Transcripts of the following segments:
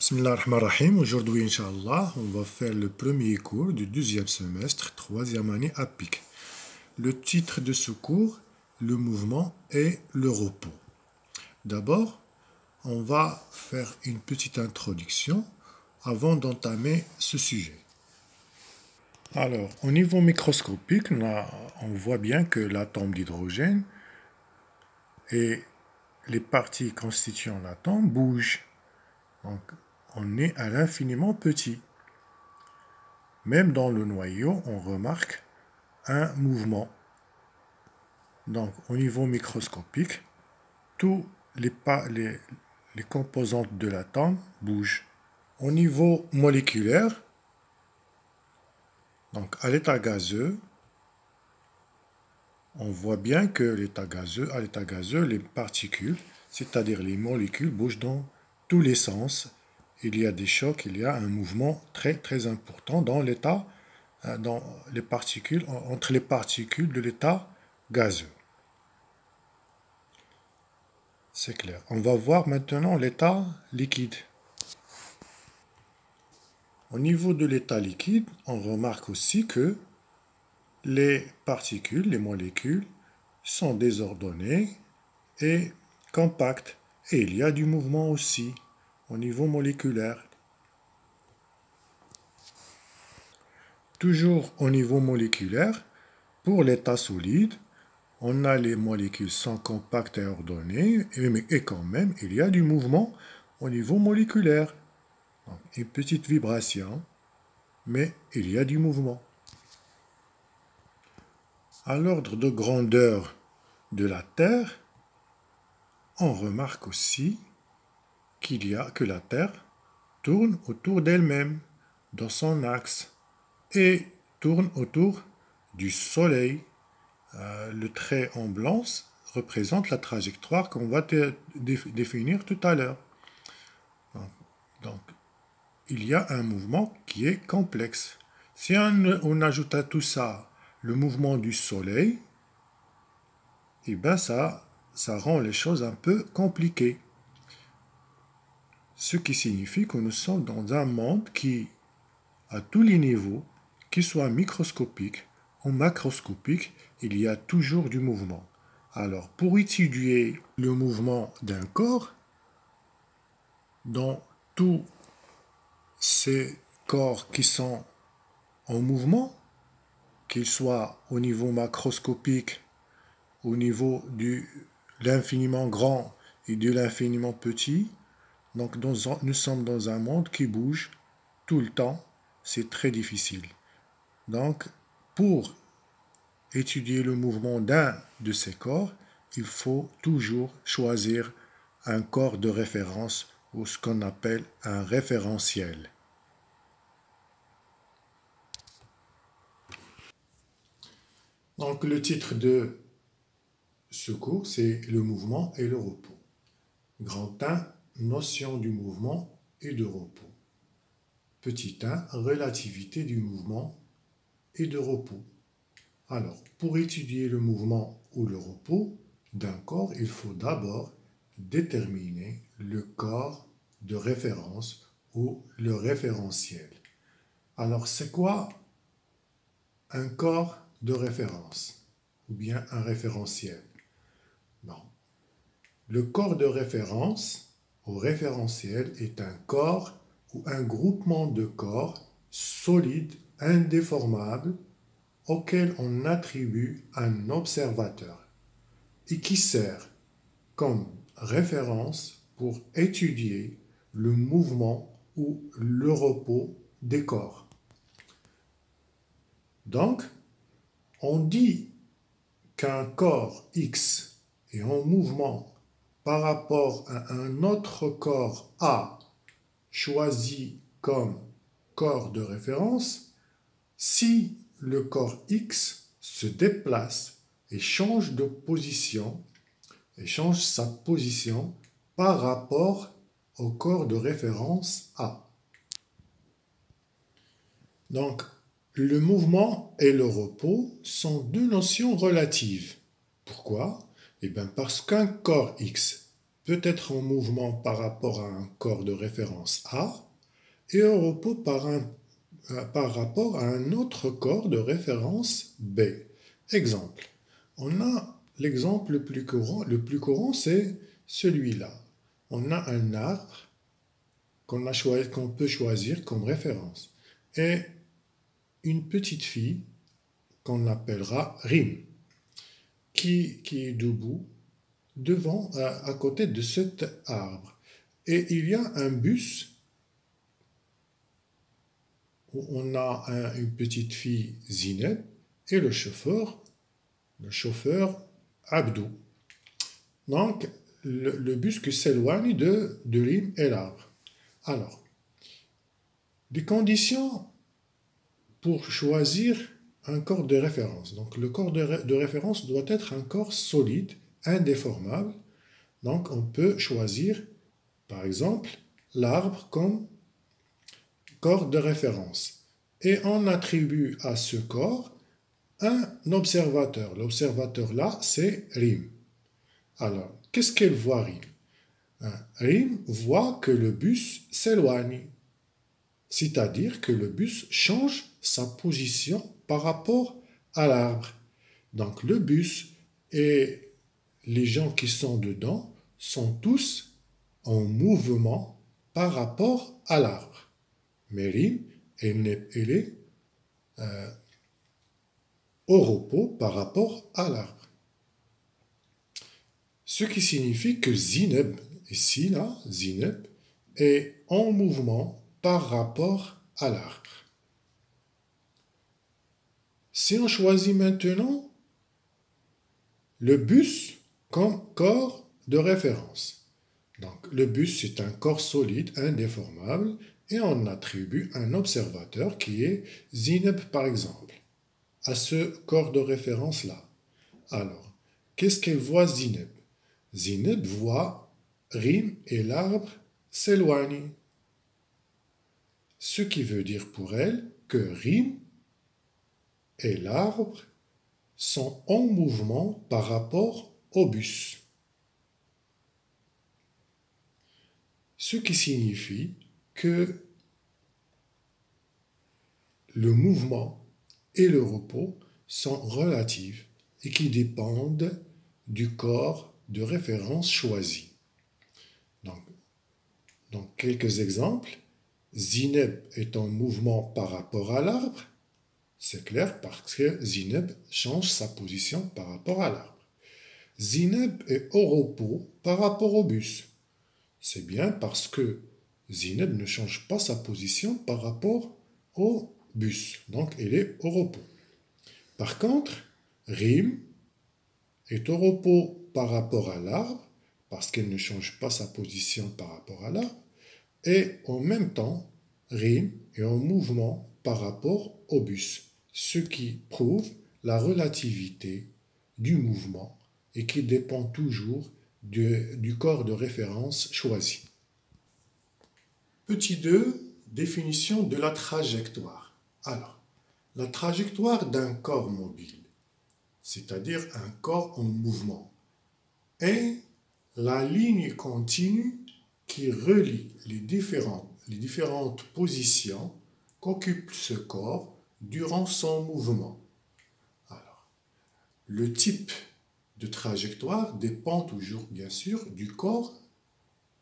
Bismillah ar-Rahman ar-Rahim. Aujourd'hui, Inch'Allah, on va faire le premier cours du deuxième semestre, troisième année à PIC. Le titre de ce cours, le mouvement et le repos. D'abord, on va faire une petite introduction avant d'entamer ce sujet. Alors, au niveau microscopique, on voit bien que l'atome d'hydrogène et les parties constituant l'atome bougent. Donc, on est à l'infiniment petit. Même dans le noyau, on remarque un mouvement. Donc, au niveau microscopique, tous les composantes de l'atome bougent. Au niveau moléculaire, donc à l'état gazeux, on voit bien que à l'état gazeux, les particules, c'est-à-dire les molécules, bougent dans tous les sens. Il y a des chocs, il y a un mouvement très important dans les particules, entre les particules de l'état gazeux. C'est clair. On va voir maintenant l'état liquide. Au niveau de l'état liquide, on remarque aussi que les particules, les molécules, sont désordonnées et compactes. Et il y a du mouvement aussi au niveau moléculaire. Toujours au niveau moléculaire, pour l'état solide, on a les molécules sont compactes et ordonnées, et quand même, il y a du mouvement au niveau moléculaire. Donc, une petite vibration, mais il y a du mouvement. À l'ordre de grandeur de la Terre, on remarque aussi que la Terre tourne autour d'elle-même, dans son axe, et tourne autour du Soleil. Le trait en blanc représente la trajectoire qu'on va définir tout à l'heure. Donc, il y a un mouvement qui est complexe. Si on ajoute à tout ça le mouvement du Soleil, eh bien ça rend les choses un peu compliquées. Ce qui signifie que nous sommes dans un monde qui, à tous les niveaux, qu'il soit microscopique ou macroscopique, il y a toujours du mouvement. Alors, pour étudier le mouvement d'un corps, dans tous ces corps qui sont en mouvement, qu'ils soient au niveau macroscopique, au niveau de l'infiniment grand et de l'infiniment petit, donc nous sommes dans un monde qui bouge tout le temps, c'est très difficile. Donc, pour étudier le mouvement d'un de ces corps, il faut toujours choisir un corps de référence ou ce qu'on appelle un référentiel. Donc, le titre de ce cours, c'est le mouvement et le repos. Grand 1, notion du mouvement et de repos. Petit 1, relativité du mouvement et de repos. Alors, pour étudier le mouvement ou le repos d'un corps, il faut d'abord déterminer le corps de référence ou le référentiel. Alors, c'est quoi un corps de référence ou bien un référentiel? Non. Le corps de référence ou référentiel est un corps ou un groupement de corps solides, indéformables, auquel on attribue un observateur et qui sert comme référence pour étudier le mouvement ou le repos des corps. Donc, on dit qu'un corps X est en mouvement par rapport à un autre corps A choisi comme corps de référence si le corps X se déplace et change de position, et change sa position par rapport au corps de référence A. Donc, le mouvement et le repos sont deux notions relatives. Pourquoi? Eh bien parce qu'un corps X peut être en mouvement par rapport à un corps de référence A et au repos par rapport à un autre corps de référence B. Exemple, on a l'exemple le plus courant c'est celui-là. On a un arbre qu'on peut choisir comme référence et une petite fille qu'on appellera Rim qui est debout devant, à côté de cet arbre. Et il y a un bus où on a une petite fille Zineb et le chauffeur Abdou. Donc, le bus qui s'éloigne de Rim et l'arbre. Alors, des conditions pour choisir un corps de référence. Donc, le corps de référence doit être un corps solide, indéformable. Donc, on peut choisir, par exemple, l'arbre comme corps de référence. Et on attribue à ce corps un observateur. L'observateur là, c'est Rim. Alors, qu'est-ce qu'elle voit, Rim? Rim voit que le bus s'éloigne. C'est-à-dire que le bus change sa position par rapport à l'arbre. Donc le bus et les gens qui sont dedans sont tous en mouvement par rapport à l'arbre. Mais Rim, elle est au repos par rapport à l'arbre. Ce qui signifie que Zineb, ici là, Zineb, est en mouvement par rapport à l'arbre. Si on choisit maintenant le bus comme corps de référence. Donc le bus c'est un corps solide, indéformable, et on attribue un observateur qui est Zineb par exemple, à ce corps de référence-là. Alors, qu'est-ce qu'elle voit Zineb? Zineb voit Rim et l'arbre s'éloigner. Ce qui veut dire pour elle que Rim et l'arbre sont en mouvement par rapport au bus. Ce qui signifie que le mouvement et le repos sont relatifs et qui dépendent du corps de référence choisi. Donc quelques exemples. Zineb est en mouvement par rapport à l'arbre. C'est clair parce que Zineb change sa position par rapport à l'arbre. Zineb est au repos par rapport au bus. C'est bien parce que Zineb ne change pas sa position par rapport au bus. Donc, elle est au repos. Par contre, Rim est au repos par rapport à l'arbre parce qu'elle ne change pas sa position par rapport à l'arbre. Et en même temps, Rim est en mouvement par rapport au bus, ce qui prouve la relativité du mouvement et qui dépend toujours du corps de référence choisi. Petit 2, définition de la trajectoire. Alors, la trajectoire d'un corps mobile, c'est-à-dire un corps en mouvement, est la ligne continue qui relie les différentes positions qu'occupe ce corps durant son mouvement. Alors, le type de trajectoire dépend toujours, bien sûr, du corps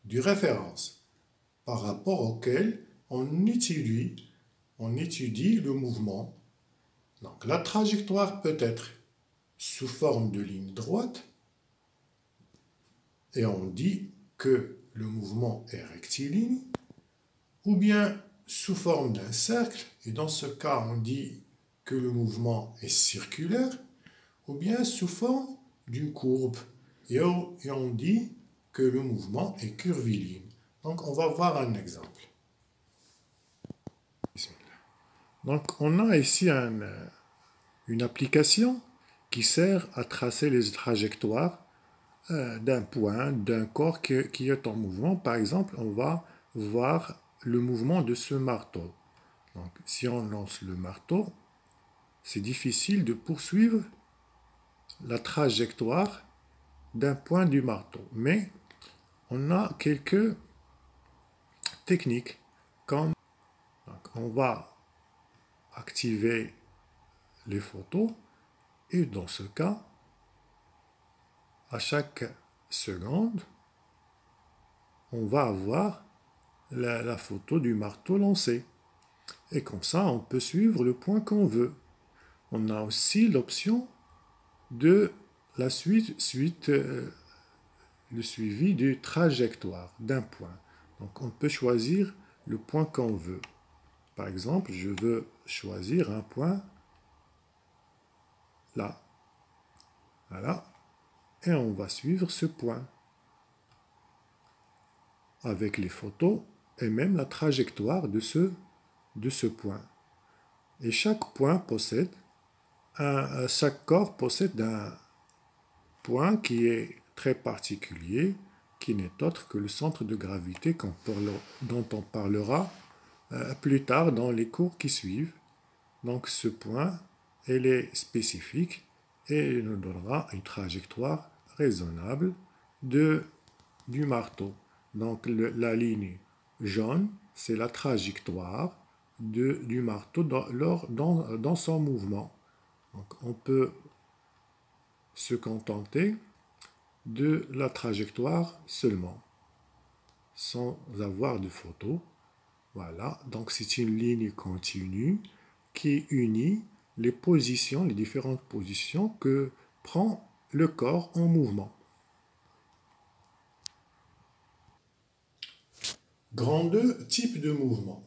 de référence par rapport auquel on étudie le mouvement. Donc, la trajectoire peut être sous forme de ligne droite et on dit que le mouvement est rectiligne, ou bien sous forme d'un cercle, et dans ce cas on dit que le mouvement est circulaire, ou bien sous forme d'une courbe, et on dit que le mouvement est curviligne. Donc on va voir un exemple. Donc on a ici une application qui sert à tracer les trajectoires d'un point, d'un corps qui est en mouvement. Par exemple, on va voir le mouvement de ce marteau. Donc, si on lance le marteau, c'est difficile de poursuivre la trajectoire d'un point du marteau. Mais on a quelques techniques, comme on va activer les photos, et dans ce cas, à chaque seconde, on va avoir la photo du marteau lancé. Et comme ça, on peut suivre le point qu'on veut. On a aussi l'option de la le suivi de trajectoire d'un point. Donc on peut choisir le point qu'on veut. Par exemple, je veux choisir un point là. Voilà. Et on va suivre ce point avec les photos et même la trajectoire de ce point. Et chaque corps possède un point qui est très particulier, qui n'est autre que le centre de gravité dont on parlera plus tard dans les cours qui suivent. Donc ce point, il est spécifique et il nous donnera une trajectoire raisonnable du marteau. Donc la ligne jaune, c'est la trajectoire du marteau dans son mouvement. Donc on peut se contenter de la trajectoire seulement, sans avoir de photo. Voilà, donc c'est une ligne continue qui unit les différentes positions que prend le corps en mouvement. Grand 2, type de mouvement.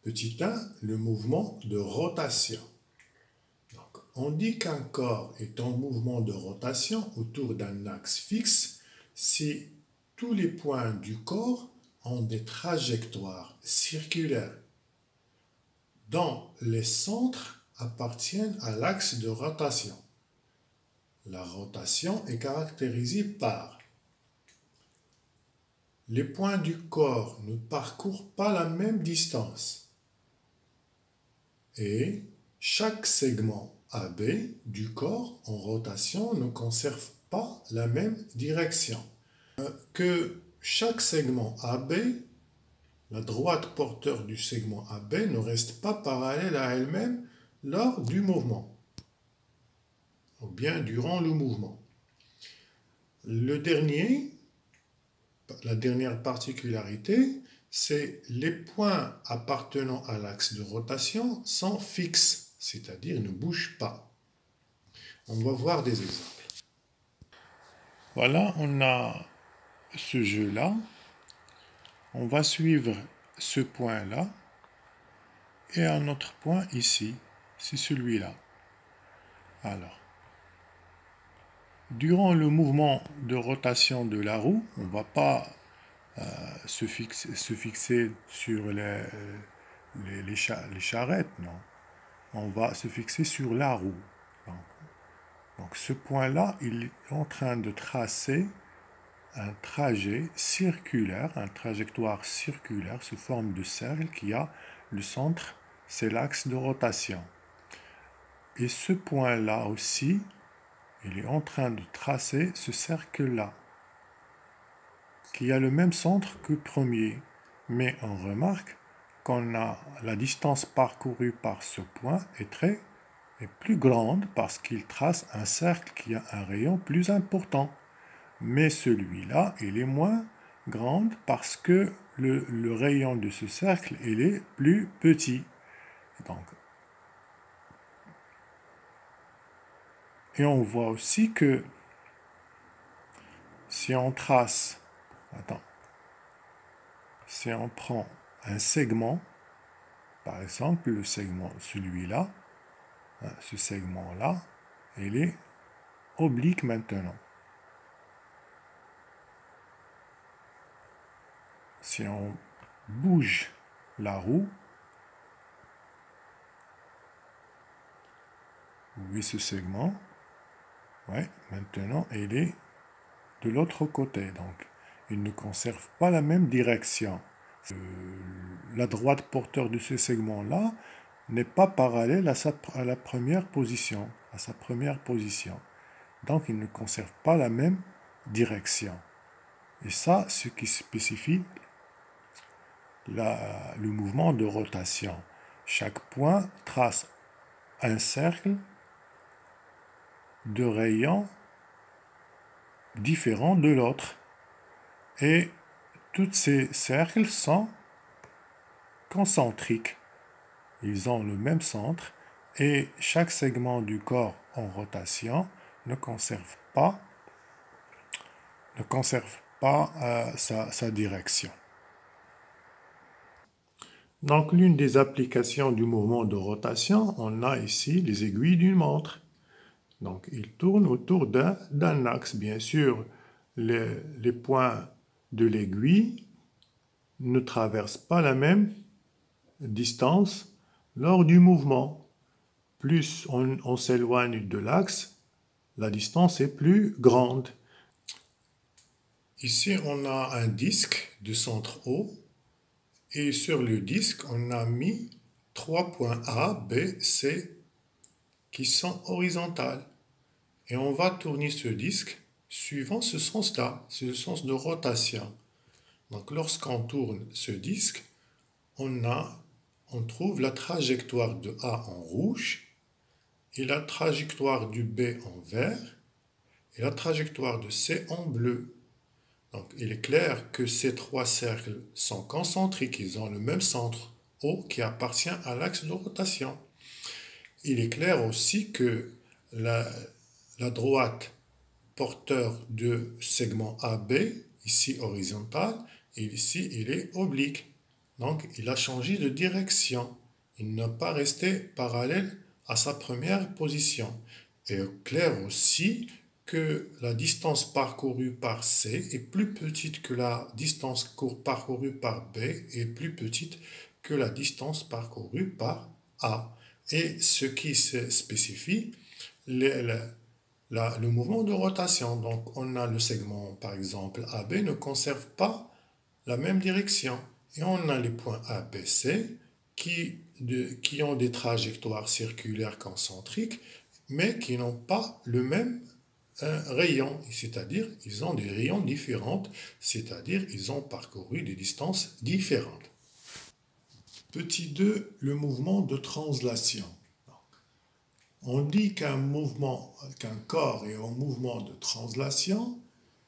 Petit 1, le mouvement de rotation. Donc, on dit qu'un corps est en mouvement de rotation autour d'un axe fixe si tous les points du corps ont des trajectoires circulaires dont les centres appartiennent à l'axe de rotation. La rotation est caractérisée par les points du corps ne parcourent pas la même distance et chaque segment AB du corps en rotation ne conserve pas la même direction. Que chaque segment AB, la droite porteur du segment AB ne reste pas parallèle à elle-même lors du mouvement ou bien durant le mouvement. La dernière particularité, c'est les points appartenant à l'axe de rotation sont fixes, c'est-à-dire ne bougent pas. On va voir des exemples. Voilà, on a ce jeu-là. On va suivre ce point-là et un autre point ici, c'est celui-là. Alors, durant le mouvement de rotation de la roue, on ne va pas se fixer sur les charrettes, non. On va se fixer sur la roue. Donc ce point-là, il est en train de tracer un trajet circulaire, une trajectoire circulaire sous forme de cercle qui a le centre, c'est l'axe de rotation. Et ce point-là aussi, il est en train de tracer ce cercle-là, qui a le même centre que le premier. Mais on remarque qu'on a la distance parcourue par ce point est plus grande parce qu'il trace un cercle qui a un rayon plus important. Mais celui-là, il est moins grand parce que le rayon de ce cercle, il est plus petit. Donc, et on voit aussi que si on trace, si on prend un segment, par exemple le segment, celui-là, ce segment-là, il est oblique maintenant. Si on bouge la roue, vous voyez ce segment, ouais, maintenant il est de l'autre côté, donc il ne conserve pas la même direction. La droite porteur de ce segment-là n'est pas parallèle à la première position, à sa première position. Donc il ne conserve pas la même direction. Et ça, ce qui spécifie le mouvement de rotation. Chaque point trace un cercle de rayons différents de l'autre. Et tous ces cercles sont concentriques. Ils ont le même centre et chaque segment du corps en rotation ne conserve pas sa direction. Donc, l'une des applications du mouvement de rotation, on a ici les aiguilles d'une montre. Donc, il tourne autour d'un axe. Bien sûr, les points de l'aiguille ne traversent pas la même distance lors du mouvement. Plus on s'éloigne de l'axe, la distance est plus grande. Ici, on a un disque de centre O et sur le disque, on a mis 3 points A, B, C qui sont horizontales. Et on va tourner ce disque suivant ce sens-là, c'est le sens de rotation. Donc lorsqu'on tourne ce disque, on trouve la trajectoire de A en rouge et la trajectoire du B en vert et la trajectoire de C en bleu. Donc il est clair que ces 3 cercles sont concentriques, ils ont le même centre O qui appartient à l'axe de rotation. Il est clair aussi que la droite porteur de segment AB, ici horizontal, et ici il est oblique. Donc il a changé de direction. Il n'a pas resté parallèle à sa première position. Et clair aussi que la distance parcourue par C est plus petite que la distance parcourue par B et plus petite que la distance parcourue par A. Et ce qui se spécifie, le mouvement de rotation. Donc on a le segment par exemple AB ne conserve pas la même direction. Et on a les points ABC qui ont des trajectoires circulaires concentriques mais qui n'ont pas le même rayon, c'est-à-dire ils ont des rayons différents, c'est-à-dire ils ont parcouru des distances différentes. Petit 2, le mouvement de translation. On dit qu'un corps est en mouvement de translation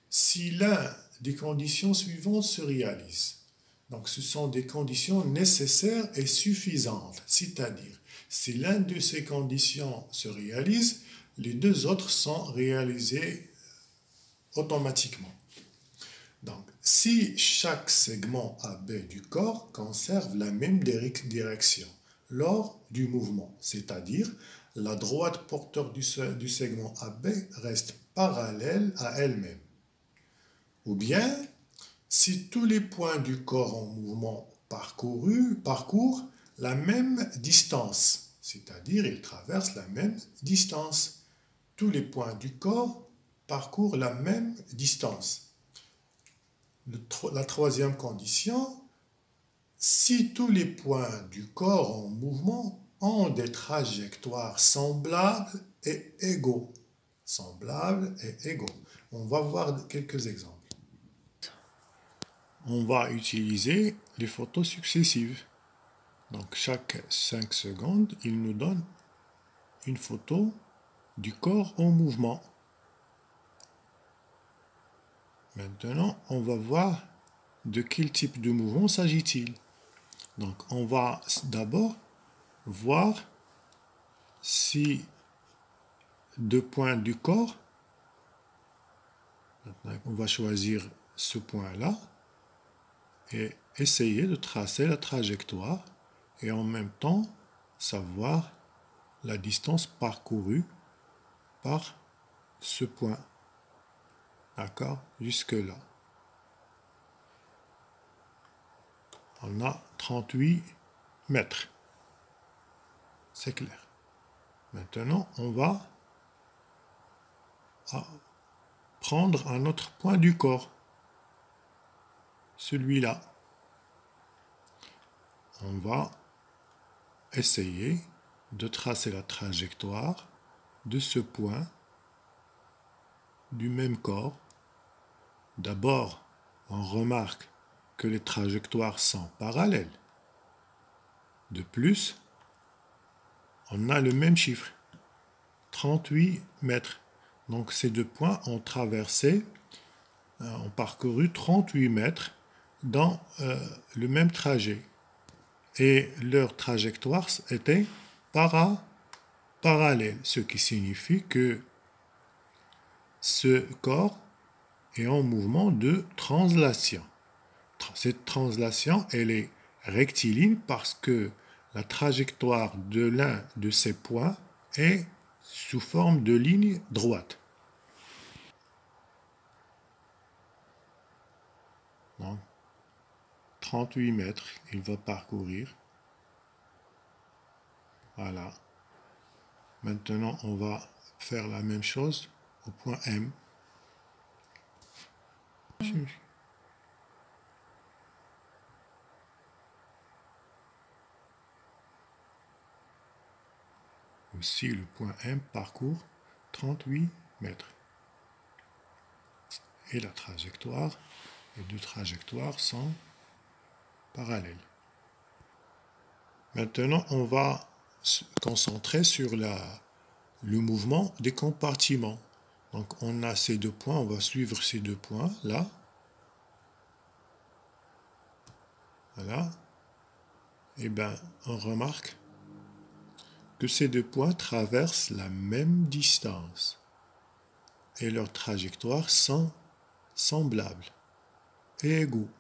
si l'un des conditions suivantes se réalise. Donc ce sont des conditions nécessaires et suffisantes, c'est-à-dire si l'une de ces conditions se réalise, les deux autres sont réalisées automatiquement. Donc si chaque segment AB du corps conserve la même direction lors du mouvement, c'est-à-dire la droite porteur du segment AB reste parallèle à elle-même. Ou bien, si tous les points du corps en mouvement parcourent la même distance, c'est-à-dire ils traversent la même distance. Tous les points du corps parcourent la même distance. La troisième condition, si tous les points du corps en mouvement ont des trajectoires semblables et égaux. Semblables et égaux. On va voir quelques exemples. On va utiliser les photos successives. Donc chaque 5 secondes, il nous donne une photo du corps en mouvement. Maintenant, on va voir de quel type de mouvement s'agit-il. Donc on va d'abord voir si deux points du corps, on va choisir ce point-là et essayer de tracer la trajectoire et en même temps savoir la distance parcourue par ce point. D'accord? Jusque là. On a 38 mètres. C'est clair. Maintenant, on va prendre un autre point du corps. Celui-là. On va essayer de tracer la trajectoire de ce point du même corps. D'abord, on remarque que les trajectoires sont parallèles. De plus, on a le même chiffre, 38 mètres. Donc ces deux points ont parcouru 38 mètres dans le même trajet. Et leur trajectoire était parallèle, ce qui signifie que ce corps est en mouvement de translation. Cette translation, elle est rectiligne parce que la trajectoire de l'un de ces points est sous forme de ligne droite. Donc, 38 mètres, il va parcourir. Voilà. Maintenant, on va faire la même chose au point M. Aussi, le point M parcourt 38 mètres. Et la trajectoire, les deux trajectoires sont parallèles. Maintenant, on va se concentrer sur le mouvement des compartiments. Donc, on a ces deux points, on va suivre ces deux points là. Voilà. Et bien, on remarque que ces deux points traversent la même distance et leurs trajectoires sont semblables et égaux.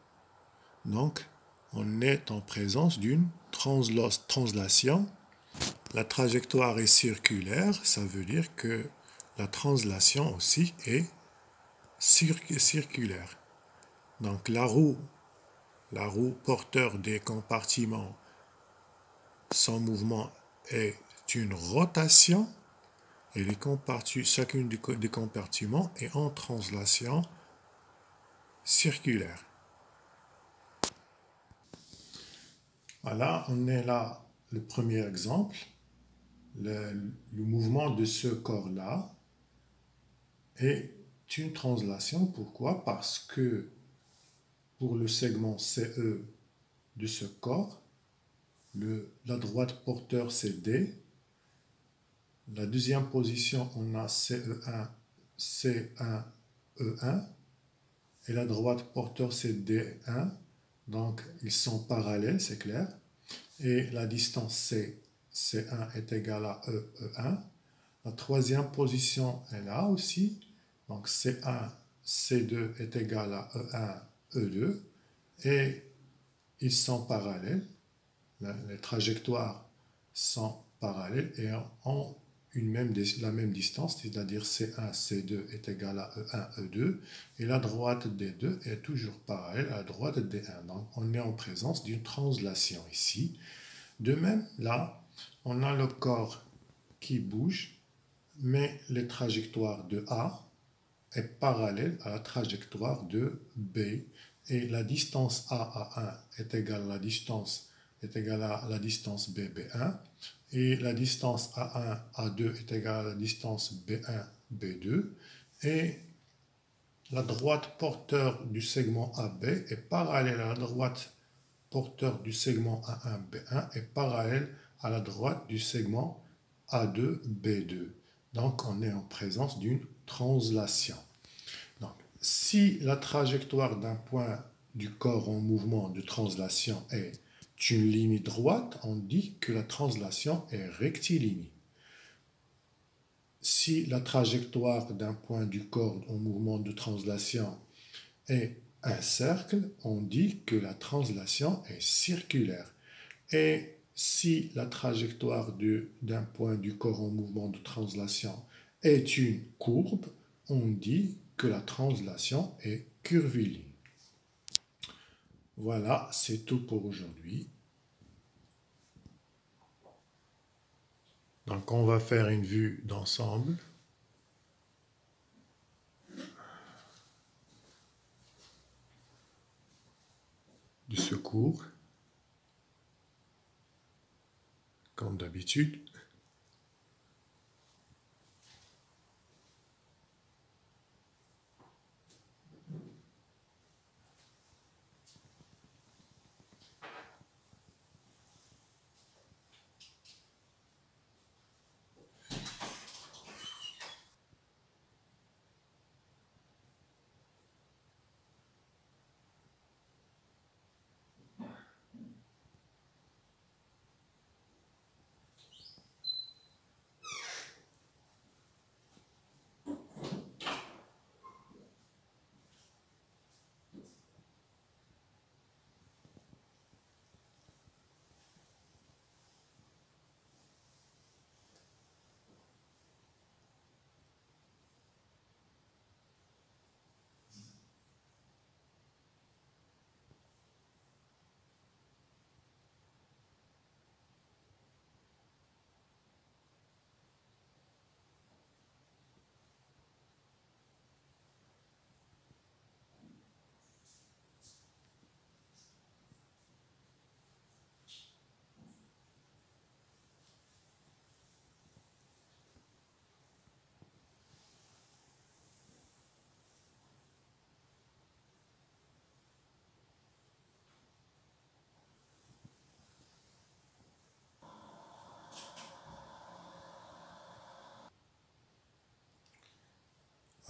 Donc, on est en présence d'une translation. La trajectoire est circulaire, ça veut dire que la translation aussi est circulaire. Donc, la roue porteur des compartiments, son mouvement est une rotation et chacune des compartiments est en translation circulaire. Voilà, on est là, le premier exemple, le mouvement de ce corps-là est une translation. Pourquoi? Parce que pour le segment CE de ce corps, la droite porteur c'est D. La deuxième position, on a CE1, C1, E1. Et la droite porteur c'est D1. Donc, ils sont parallèles, c'est clair. Et la distance C1 est égale à E1. La troisième position est là aussi. Donc, C1, C2 est égal à E1, E2. Et ils sont parallèles. Les trajectoires sont parallèles et ont la même distance, c'est-à-dire C1, C2 est égal à E1, E2, et la droite D2 est toujours parallèle à la droite D1. Donc, on est en présence d'une translation ici. De même, là, on a le corps qui bouge, mais les trajectoires de A est parallèle à la trajectoire de B, et la distance A à 1 est égale à la distance B, B1, et la distance A1, A2 est égale à la distance B1, B2, et la droite porteur du segment AB est parallèle à la droite porteur du segment A1, B1 est parallèle à la droite du segment A2, B2. Donc, on est en présence d'une translation. Donc, si la trajectoire d'un point du corps en mouvement de translation est une ligne droite, on dit que la translation est rectiligne. Si la trajectoire d'un point du corps en mouvement de translation est un cercle, on dit que la translation est circulaire. Et si la trajectoire d'un point du corps en mouvement de translation est une courbe, on dit que la translation est curviligne. Voilà, c'est tout pour aujourd'hui. Donc on va faire une vue d'ensemble. De ce cours, comme d'habitude.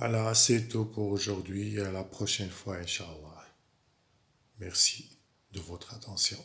Voilà, c'est tout pour aujourd'hui. À la prochaine fois, Inch'Allah. Merci de votre attention.